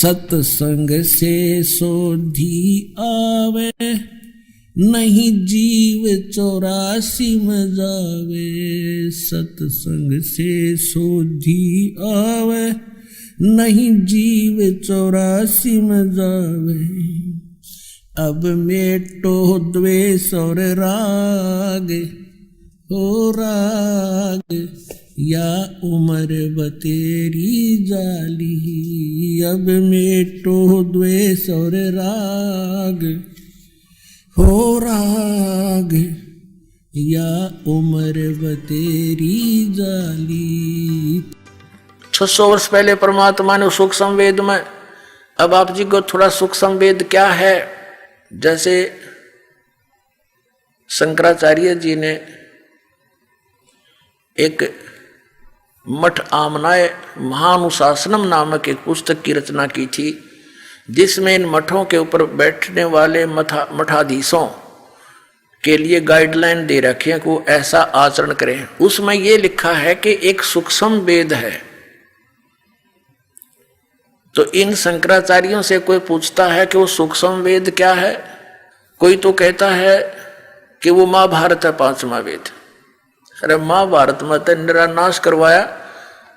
सत्संग से सोधी आवे, नहीं जीव 84 में जावे। सत्संग से सोधी आवे, नहीं जीव 84 में जावे। अब मेटो द्वेष और राग, हो राग या उम्र बतेरी जाली। अब मेटो द्वेष और राग, हो राग या उम्र बतेरी जाली। 600 वर्ष पहले परमात्मा ने सुख संवेद में, अब आप जी को थोड़ा सुख संवेद क्या है। जैसे शंकराचार्य जी ने एक मठ आमनाय महानुशासनम नामक एक पुस्तक की रचना की थी, जिसमें इन मठों के ऊपर बैठने वाले मठाधीशों के लिए गाइडलाइन दे रखे हैं कि वो ऐसा आचरण करें। उसमें ये लिखा है कि एक सूक्ष्म वेद है। तो इन शंकराचार्यों से कोई पूछता है कि वो सूक्ष्म वेद क्या है, कोई तो कहता है कि वो महाभारत है 5वां वेद। अरे महाभारत में तो निरानाश करवाया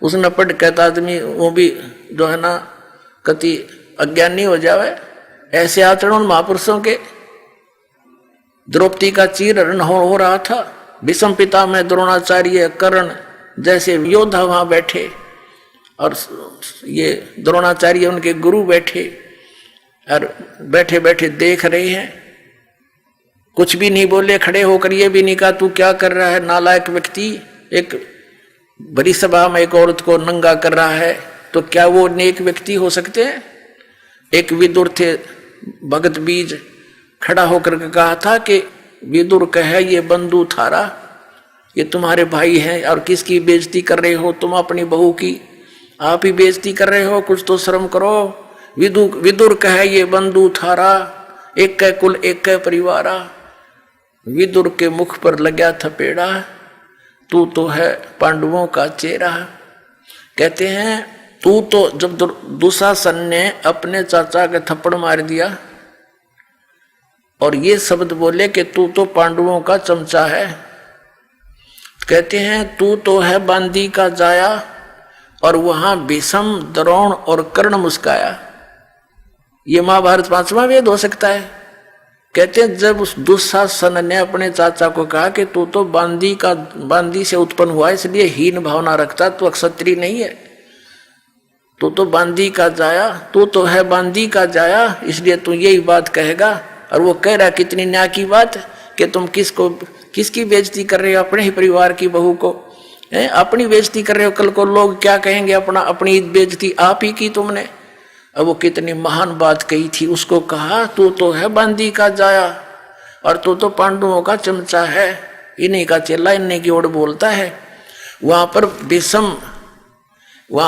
उसने, पढ़ कहता आदमी वो भी जो है ना कति अज्ञानी हो जावे। ऐसे आचरण महापुरुषों के। द्रौपदी का चीरहरण हो रहा था, भीष्म पिता में द्रोणाचार्य कर्ण जैसे योद्धा वहां बैठे और ये द्रोणाचार्य उनके गुरु बैठे और बैठे बैठे देख रहे हैं, कुछ भी नहीं बोले। खड़े होकर ये भी नहीं कहा तू क्या कर रहा है नालायक व्यक्ति। एक बड़ी सभा में एक औरत को नंगा कर रहा है, तो क्या वो नेक व्यक्ति हो सकते हैं। एक विदुर थे भगत बीज, खड़ा होकर के कहा था कि विदुर कहे ये बंधु थारा, ये तुम्हारे भाई हैं और किसकी बेइज्जती कर रहे हो तुम, अपनी बहू की आप ही बेइज्जती कर रहे हो, कुछ तो शर्म करो। विदुर कहे ये बंधु थारा, एक कै कुल एक कै परिवारा। विदुर के मुख पर लगा थपेड़ा, तू तो है पांडवों का चेहरा। कहते हैं तू तो, जब दुशासन ने अपने चाचा के थप्पड़ मार दिया और ये शब्द बोले कि तू तो पांडवों का चमचा है, कहते हैं तू तो है बांदी का जाया, और वहां भीष्म द्रोण और कर्ण मुस्काया। ये महाभारत 5वां वेद हो सकता है। कहते हैं जब उस दुशासन ने अपने चाचा को कहा कि तू तो बांदी से उत्पन्न हुआ, इसलिए हीन भावना रखता, तू क्षत्रिय नहीं है, तू तो बांदी का जाया, तू तो है बांदी का जाया, इसलिए तू यही बात कहेगा। और वो कह रहा कितनी न्याय की बात कि तुम किसकी बेइज्जती कर रहे हो, अपने ही परिवार की बहू को अपनी बेइज्जती कर रहे हो। कल को लोग क्या कहेंगे, अपनी बेइज्जती आप ही की तुमने। अब वो कितनी महान बात कही थी। उसको कहा तू तो है बांदी का जाया और तू तो पांडवों का चमचा है, इन्हीं का चेला, इन्हीं की ओर बोलता है। वहां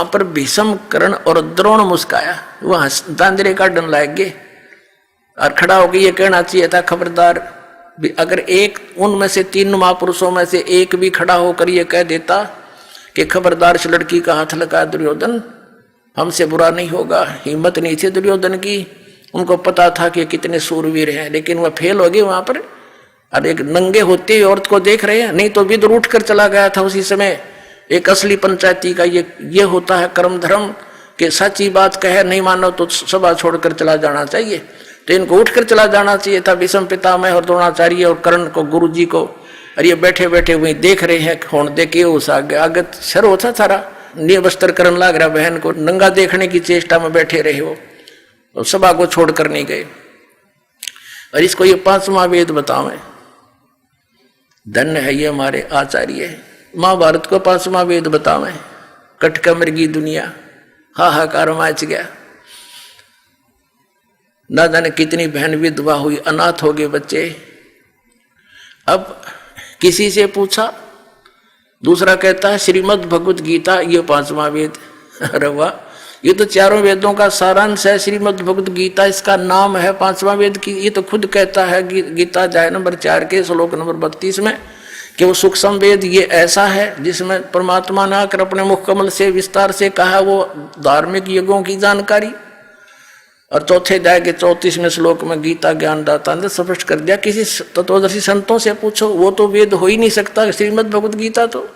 पर भीष्म कर्ण और द्रोण मुस्काया, वहां दांदरे का डन लाग गए और खड़ा होकर ये कहना चाहिए था खबरदार। अगर एक उनमें से 3 महापुरुषों में से एक भी खड़ा होकर ये कह देता कि खबरदार इस लड़की का हाथ लगा दुर्योधन, हमसे बुरा नहीं होगा। हिम्मत नहीं थी दुर्योधन की, उनको पता था कि कितने सूरवीर हैं, लेकिन वह फेल हो गए वहां पर। और एक नंगे होते हुए औरत को देख रहे हैं, नहीं तो विदुर उठ कर चला गया था उसी समय। एक असली पंचायती का ये होता है कर्म धर्म कि सच्ची बात कहे, नहीं मानो तो सभा छोड़कर चला जाना चाहिए। तो इनको उठकर चला जाना चाहिए था, भीष्म पितामह और द्रोणाचार्य और कर्ण को, गुरु जी को। और ये बैठे बैठे वही देख रहे हैं, होने दे के उस आगे सर होता थारा निवस्त्र करन लाग रहा, बहन को नंगा देखने की चेष्टा में बैठे रहे हो और सभा को छोड़कर नहीं गए। और इसको ये 5वां वेद बतावे, धन्य है ये हमारे आचार्य। महाभारत को 5वां वेद बतावे, कटका मृगी दुनिया हाहाकार मच गया। ना जाने कितनी बहन विधवा हुई, अनाथ हो गए बच्चे। अब किसी से पूछा, दूसरा कहता है श्रीमद् भगवत गीता ये 5वां वेद। अरे वाह, ये तो चारों वेदों का सारांश है। श्रीमद् भगवत गीता इसका नाम है 5वां वेद की। ये तो खुद कहता है गीता अध्याय नंबर 4 के श्लोक नंबर 32 में कि वो सूक्ष्म वेद ये ऐसा है जिसमें परमात्मा ने आकर अपने मुख कमल से विस्तार से कहा वो धार्मिक युगों की जानकारी। और चौथे अध्याय के 34वें श्लोक में गीता ज्ञानदाता ने स्पष्ट कर दिया, किसी तत्वदर्शी संतों से पूछो, वो तो वेद हो ही नहीं सकता श्रीमद् भगवत गीता तो।